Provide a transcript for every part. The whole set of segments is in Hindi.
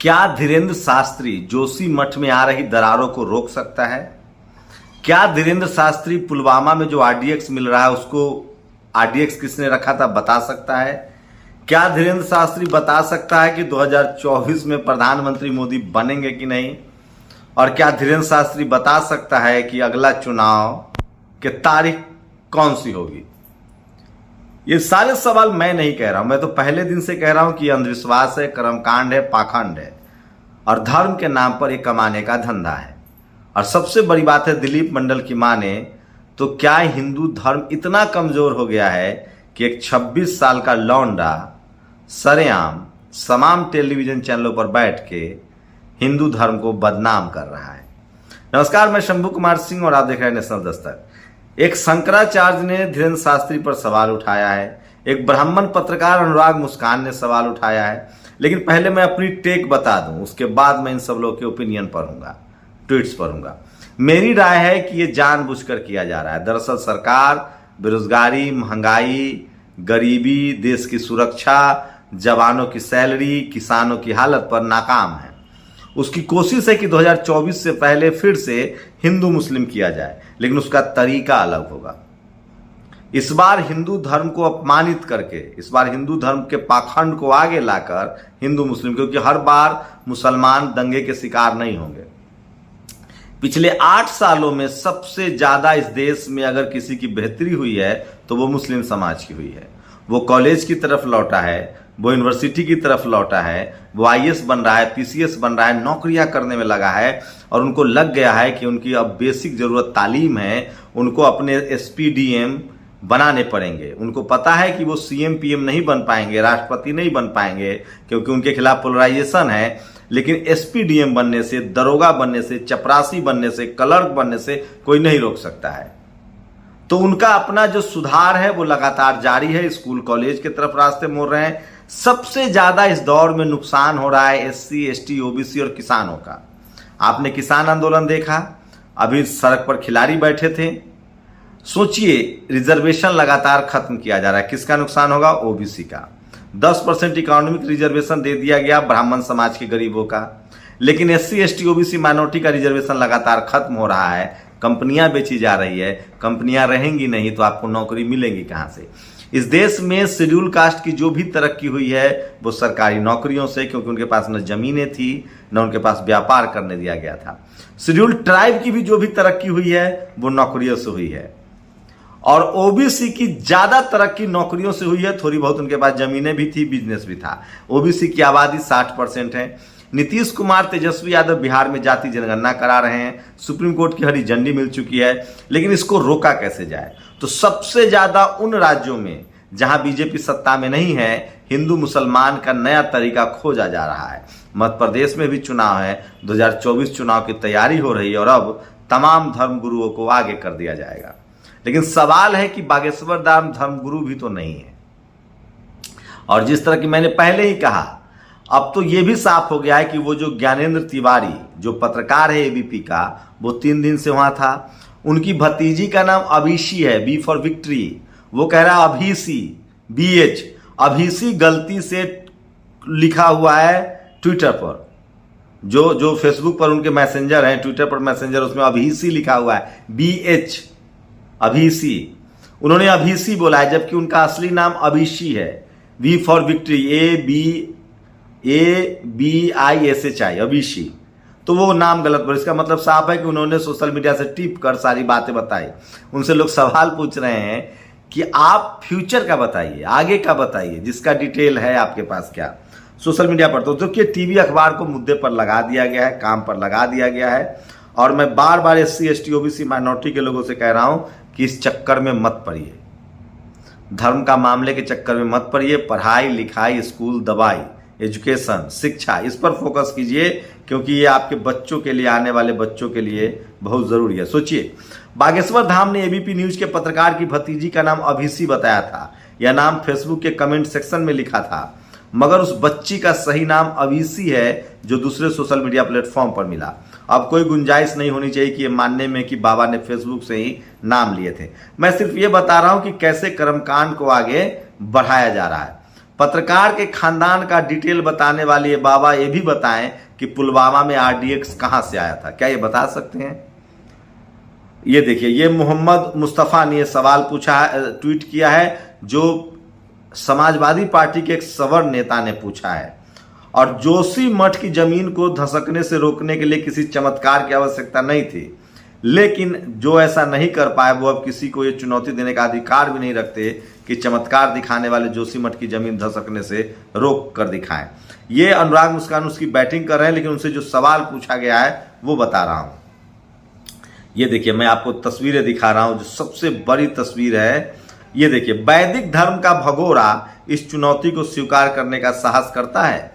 क्या धीरेन्द्र शास्त्री जोशी मठ में आ रही दरारों को रोक सकता है? क्या धीरेन्द्र शास्त्री पुलवामा में जो आरडीएक्स मिल रहा है उसको आरडीएक्स किसने रखा था बता सकता है? क्या धीरेन्द्र शास्त्री बता सकता है कि 2024 में प्रधानमंत्री मोदी बनेंगे कि नहीं? और क्या धीरेन्द्र शास्त्री बता सकता है कि अगला चुनाव की तारीख कौन सी होगी? ये सारे सवाल मैं नहीं कह रहा हूं, मैं तो पहले दिन से कह रहा हूं कि अंधविश्वास है, कर्मकांड है, पाखंड है और धर्म के नाम पर ये कमाने का धंधा है। और सबसे बड़ी बात है, दिलीप मंडल की माने तो क्या हिंदू धर्म इतना कमजोर हो गया है कि एक 26 साल का लौंडा सरेआम तमाम टेलीविजन चैनलों पर बैठ के हिंदू धर्म को बदनाम कर रहा है। नमस्कार, मैं शंभू कुमार सिंह और आप देख रहे हैं नेशनल दस्तक। एक शंकराचार्य ने धीरेन्द्र शास्त्री पर सवाल उठाया है, एक ब्राह्मण पत्रकार अनुराग मुस्कान ने सवाल उठाया है। लेकिन पहले मैं अपनी टेक बता दूं, उसके बाद मैं इन सब लोगों के ओपिनियन पढ़ूंगा, ट्वीट्स पढ़ूंगा। मेरी राय है कि ये जानबूझकर किया जा रहा है। दरअसल सरकार बेरोजगारी, महंगाई, गरीबी, देश की सुरक्षा, जवानों की सैलरी, किसानों की हालत पर नाकाम है। उसकी कोशिश है कि 2024 से पहले फिर से हिंदू मुस्लिम किया जाए, लेकिन उसका तरीका अलग होगा। इस बार हिंदू धर्म को अपमानित करके, इस बार हिंदू धर्म के पाखंड को आगे लाकर हिंदू मुस्लिम, क्योंकि हर बार मुसलमान दंगे के शिकार नहीं होंगे। पिछले 8 सालों में सबसे ज्यादा इस देश में अगर किसी की बेहतरी हुई है तो वो मुस्लिम समाज की हुई है। वो कॉलेज की तरफ लौटा है, वो यूनिवर्सिटी की तरफ लौटा है, वो आईएएस बन रहा है, पीसीएस बन रहा है, नौकरियां करने में लगा है और उनको लग गया है कि उनकी अब बेसिक जरूरत तालीम है, उनको अपने एसपीडीएम बनाने पड़ेंगे। उनको पता है कि वो सीएम पीएम नहीं बन पाएंगे, राष्ट्रपति नहीं बन पाएंगे, क्योंकि उनके खिलाफ पोलराइजेशन है। लेकिन एसपीडीएम बनने से, दरोगा बनने से, चपरासी बनने से, क्लर्क बनने से कोई नहीं रोक सकता है। तो उनका अपना जो सुधार है वो लगातार जारी है, स्कूल कॉलेज की तरफ रास्ते मोड़ रहे हैं। सबसे ज्यादा इस दौर में नुकसान हो रहा है एससी, एसटी, ओबीसी और किसानों का। आपने किसान आंदोलन देखा, अभी सड़क पर खिलाड़ी बैठे थे। सोचिए, रिजर्वेशन लगातार खत्म किया जा रहा है, किसका नुकसान होगा? ओबीसी का। 10% इकोनॉमिक रिजर्वेशन दे दिया गया ब्राह्मण समाज के गरीबों का, लेकिन एससी, एसटी, ओबीसी माइनॉरिटी का रिजर्वेशन लगातार खत्म हो रहा है। कंपनियां बेची जा रही है, कंपनियां रहेंगी नहीं तो आपको नौकरी मिलेंगी कहां से? इस देश में शेड्यूल कास्ट की जो भी तरक्की हुई है वो सरकारी नौकरियों से, क्योंकि उनके पास न जमीनें थी न उनके पास व्यापार करने दिया गया था। शेड्यूल ट्राइब की भी जो भी तरक्की हुई है वो नौकरियों से हुई है। और ओबीसी की ज्यादा तरक्की नौकरियों से हुई है, थोड़ी बहुत उनके पास जमीनें भी थी, बिजनेस भी था। ओबीसी की आबादी 60% है। नीतीश कुमार, तेजस्वी यादव बिहार में जाति जनगणना करा रहे हैं, सुप्रीम कोर्ट की हरी झंडी मिल चुकी है, लेकिन इसको रोका कैसे जाए? तो सबसे ज्यादा उन राज्यों में जहां बीजेपी सत्ता में नहीं है, हिंदू मुसलमान का नया तरीका खोजा जा रहा है। मध्य प्रदेश में भी चुनाव है, 2024 चुनाव की तैयारी हो रही है और अब तमाम धर्मगुरुओं को आगे कर दिया जाएगा। लेकिन सवाल है कि बागेश्वर धाम धर्मगुरु भी तो नहीं है। और जिस तरह की मैंने पहले ही कहा, अब तो यह भी साफ हो गया है कि वो जो ज्ञानेंद्र तिवारी जो पत्रकार है एबीपी का, वो 3 दिन से वहां था। उनकी भतीजी का नाम अभिषी है, बी फॉर विक्ट्री। वो कह रहा है अभिषी, बीएच, अभिषी गलती से लिखा हुआ है ट्विटर पर। जो फेसबुक पर उनके मैसेंजर हैं, ट्विटर पर मैसेंजर, उसमें अभिषी लिखा हुआ है, बीएच, अभिषी। उन्होंने अभिषी बोला है, जबकि उनका असली नाम अभिषी है, वी फॉर विक्ट्री, ABISHI, अभिषी। तो वो नाम गलत पर, इसका मतलब साफ है कि उन्होंने सोशल मीडिया से टिप कर सारी बातें बताई। उनसे लोग सवाल पूछ रहे हैं कि आप फ्यूचर का बताइए, आगे का बताइए, जिसका डिटेल है आपके पास क्या सोशल मीडिया पर। तो कि टीवी अखबार को मुद्दे पर लगा दिया गया है, काम पर लगा दिया गया है। और मैं बार बार एससी, एसटी, ओबीसी माइनॉरिटी के लोगों से कह रहा हूं कि इस चक्कर में मत पड़िए, धर्म का मामले के चक्कर में मत पड़िए। पढ़ाई लिखाई, स्कूल, दवाई, एजुकेशन, शिक्षा, इस पर फोकस कीजिए, क्योंकि ये आपके बच्चों के लिए, आने वाले बच्चों के लिए बहुत जरूरी है। सोचिए, बागेश्वर धाम ने एबीपी न्यूज के पत्रकार की भतीजी का नाम अभिषी बताया था। यह नाम फेसबुक के कमेंट सेक्शन में लिखा था, मगर उस बच्ची का सही नाम अभिषी है जो दूसरे सोशल मीडिया प्लेटफॉर्म पर मिला। अब कोई गुंजाइश नहीं होनी चाहिए कि ये मानने में कि बाबा ने फेसबुक से ही नाम लिए थे। मैं सिर्फ ये बता रहा हूं कि कैसे कर्मकांड को आगे बढ़ाया जा रहा है। पत्रकार के खानदान का डिटेल बताने वाले ये बाबा ये भी बताएं कि पुलवामा में आरडीएक्स कहां से आया था, क्या ये बता सकते हैं? ये देखिए, ये मोहम्मद मुस्तफा ने ये सवाल पूछा है, ट्वीट किया है, जो समाजवादी पार्टी के एक सवर्ण नेता ने पूछा है। और जोशी मठ की जमीन को धसकने से रोकने के लिए किसी चमत्कार की आवश्यकता नहीं थी, लेकिन जो ऐसा नहीं कर पाए वो अब किसी को ये चुनौती देने का अधिकार भी नहीं रखते कि चमत्कार दिखाने वाले जोशी मठ की जमीन धसकने से रोक कर दिखाएं। ये अनुराग मुस्कान उसकी बैटिंग कर रहे हैं, लेकिन उनसे जो सवाल पूछा गया है वो बता रहा हूं। ये देखिए, मैं आपको तस्वीरें दिखा रहा हूं, जो सबसे बड़ी तस्वीर है। ये देखिए, वैदिक धर्म का भगोड़ा इस चुनौती को स्वीकार करने का साहस करता है।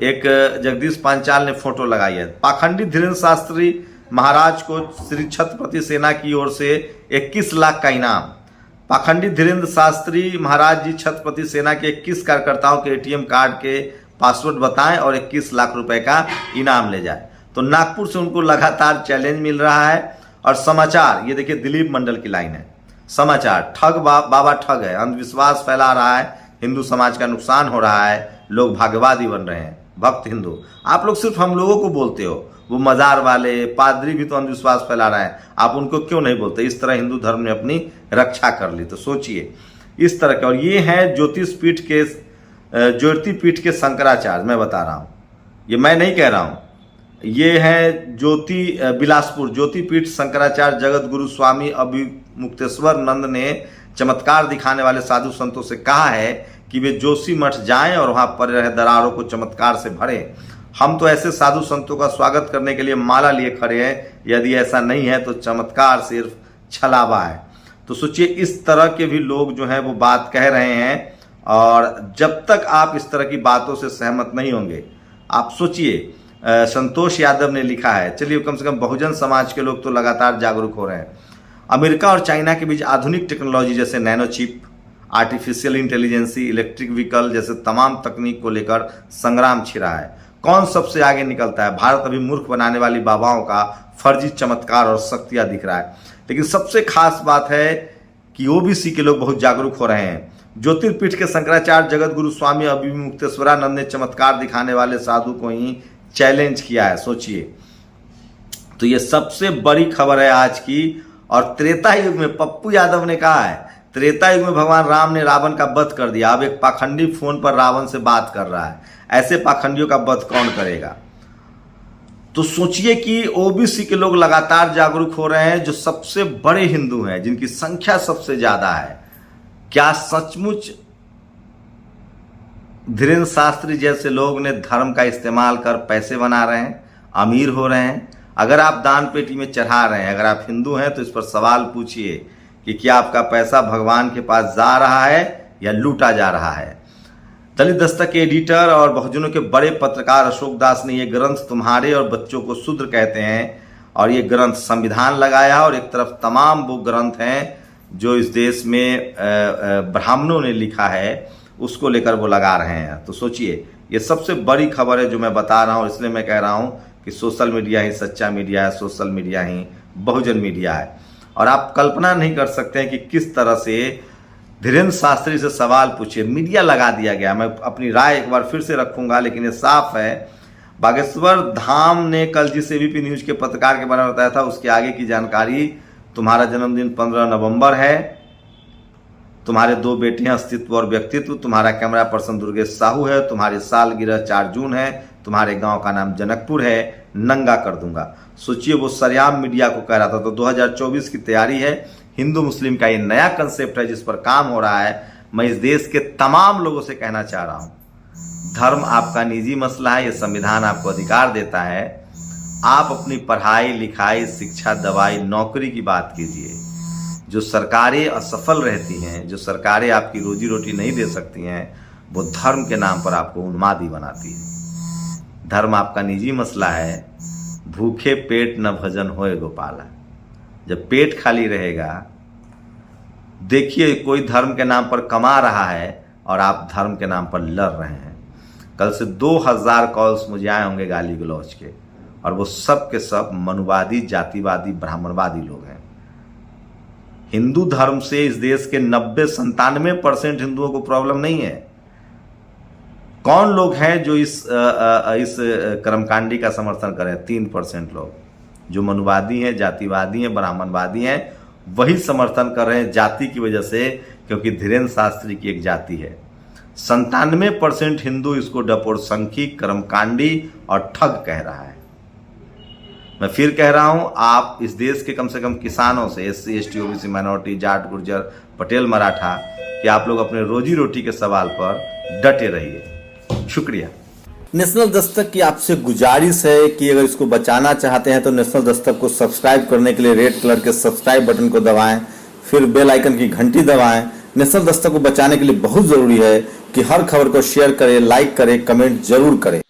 एक जगदीश पांचाल ने फोटो लगाई है। पाखंडी धीरेन्द्र शास्त्री महाराज को श्री छत्रपति सेना की ओर से 21 लाख का इनाम। पाखंडी धीरेन्द्र शास्त्री महाराज जी छत्रपति सेना के 21 कार्यकर्ताओं के एटीएम कार्ड के पासवर्ड बताएं और 21 लाख रुपए का इनाम ले जाए। तो नागपुर से उनको लगातार चैलेंज मिल रहा है। और समाचार, ये देखिए दिलीप मंडल की लाइन है। समाचार, ठग बाबा ठग है, अंधविश्वास फैला रहा है, हिंदू समाज का नुकसान हो रहा है, लोग भाग्यवादी बन रहे हैं, भक्त हिंदू। आप लोग सिर्फ हम लोगों को बोलते हो, वो मजार वाले पादरी भी तो अंधविश्वास फैला रहे हैं, आप उनको क्यों नहीं बोलते? इस तरह हिंदू धर्म ने अपनी रक्षा कर ली। तो सोचिए इस तरह के। और ये है ज्योतिपीठ के शंकराचार्य, मैं बता रहा हूं, ये मैं नहीं कह रहा हूं, ये है बिलासपुर ज्योतिपीठ शंकराचार्य जगत गुरु स्वामी अभिमुक्तेश्वर नंद ने चमत्कार दिखाने वाले साधु संतों से कहा है कि वे जोशी मठ जाएं और वहां पड़े रहे दरारों को चमत्कार से भरें। हम तो ऐसे साधु संतों का स्वागत करने के लिए माला लिए खड़े हैं, यदि ऐसा नहीं है तो चमत्कार सिर्फ छलावा है। तो सोचिए, इस तरह के भी लोग जो हैं वो बात कह रहे हैं। और जब तक आप इस तरह की बातों से सहमत नहीं होंगे, आप सोचिए, संतोष यादव ने लिखा है, चलिए कम से कम बहुजन समाज के लोग तो लगातार जागरूक हो रहे हैं। अमेरिका और चाइना के बीच आधुनिक टेक्नोलॉजी जैसे nano chip, artificial intelligence, electric vehicle जैसे तमाम तकनीक को लेकर संग्राम छिड़ा है। कौन सबसे आगे निकलता है? भारत अभी मूर्ख बनाने वाली बाबाओं का फर्जी चमत्कार और शक्तियां दिख रहा है। लेकिन सबसे खास बात है कि ओबीसी के लोग बहुत जागरूक हो रहे हैं। ज्योतिर्पीठ के शंकराचार्य जगत गुरु स्वामी अभिमुक्तेश्वरानंद ने चमत्कार दिखाने वाले साधु को ही चैलेंज किया है। सोचिए, तो ये सबसे बड़ी खबर है आज की। और त्रेता युग में पप्पू यादव ने कहा है, त्रेता युग में भगवान राम ने रावण का वध कर दिया, अब एक पाखंडी फोन पर रावण से बात कर रहा है। ऐसे पाखंडियों का वध कौन करेगा? तो सोचिए कि ओबीसी के लोग लगातार जागरूक हो रहे हैं, जो सबसे बड़े हिंदू हैं, जिनकी संख्या सबसे ज्यादा है। क्या सचमुच धीरेन्द्र शास्त्री जैसे लोग ने धर्म का इस्तेमाल कर पैसे बना रहे हैं, अमीर हो रहे हैं? अगर आप दान पेटी में चढ़ा रहे हैं, अगर आप हिंदू हैं, तो इस पर सवाल पूछिए कि क्या आपका पैसा भगवान के पास जा रहा है या लूटा जा रहा है? दलित दस्तक के एडिटर और बहुजनों के बड़े पत्रकार अशोक दास ने यह ग्रंथ तुम्हारे और बच्चों को शूद्र कहते हैं, और ये ग्रंथ संविधान लगाया। और एक तरफ तमाम वो ग्रंथ हैं जो इस देश में ब्राह्मणों ने लिखा है, उसको लेकर वो लगा रहे हैं। तो सोचिए, ये सबसे बड़ी खबर है जो मैं बता रहा हूँ। इसलिए मैं कह रहा हूँ कि सोशल मीडिया ही सच्चा मीडिया है, सोशल मीडिया ही बहुजन मीडिया है। और आप कल्पना नहीं कर सकते हैं कि किस तरह से धीरेन्द्र शास्त्री से सवाल पूछिए, मीडिया लगा दिया गया। मैं अपनी राय एक बार फिर से रखूंगा, लेकिन ये साफ है। बागेश्वर धाम ने कल जिस एबीपी न्यूज के पत्रकार के बारे में बताया था, उसके आगे की जानकारी, तुम्हारा जन्मदिन 15 नवंबर है, तुम्हारे 2 बेटे हैं अस्तित्व और व्यक्तित्व, तुम्हारा कैमरा पर्सन दुर्गेश साहू है, तुम्हारी सालगिरह 4 जून है, तुम्हारे गांव का नाम जनकपुर है, नंगा कर दूंगा। सोचिए, वो सरेआम मीडिया को कह रहा था। तो 2024 की तैयारी है, हिंदू मुस्लिम का ये नया कंसेप्ट है जिस पर काम हो रहा है। मैं इस देश के तमाम लोगों से कहना चाह रहा हूं, धर्म आपका निजी मसला है, ये संविधान आपको अधिकार देता है। आप अपनी पढ़ाई लिखाई, शिक्षा, दवाई, नौकरी की बात कीजिए। जो सरकारें असफल रहती हैं, जो सरकारें आपकी रोजी रोटी नहीं दे सकती हैं, वो धर्म के नाम पर आपको उन्मादी बनाती है। धर्म आपका निजी मसला है। भूखे पेट न भजन होए गोपाला। जब पेट खाली रहेगा, देखिए कोई धर्म के नाम पर कमा रहा है और आप धर्म के नाम पर लड़ रहे हैं। कल से 2000 कॉल्स मुझे आए होंगे गाली गलौज के, और वो सब के सब मनुवादी, जातिवादी, ब्राह्मणवादी लोग हैं। हिंदू धर्म से इस देश के 90-97% हिंदुओं को प्रॉब्लम नहीं है। कौन लोग हैं जो इस कर्मकांडी का समर्थन करें? 3% लोग, जो मनुवादी हैं, जातिवादी हैं, ब्राह्मणवादी हैं, वही समर्थन कर रहे हैं जाति की वजह से, क्योंकि धीरेन्द्र शास्त्री की एक जाति है। 97% हिंदू इसको डपोरसंखी, कर्मकांडी और ठग कह रहा है। मैं फिर कह रहा हूं, आप इस देश के कम से कम किसानों से, SC ST OBC minority, Jat Gurjar Patel Maratha, कि आप लोग अपने रोजी रोटी के सवाल पर डटे रहिए। शुक्रिया। नेशनल दस्तक की आपसे गुजारिश है कि अगर इसको बचाना चाहते हैं तो नेशनल दस्तक को सब्सक्राइब करने के लिए रेड कलर के सब्सक्राइब बटन को दबाएं, फिर बेल आइकन की घंटी दबाएं। नेशनल दस्तक को बचाने के लिए बहुत जरूरी है कि हर खबर को शेयर करें, लाइक करें, कमेंट जरूर करें।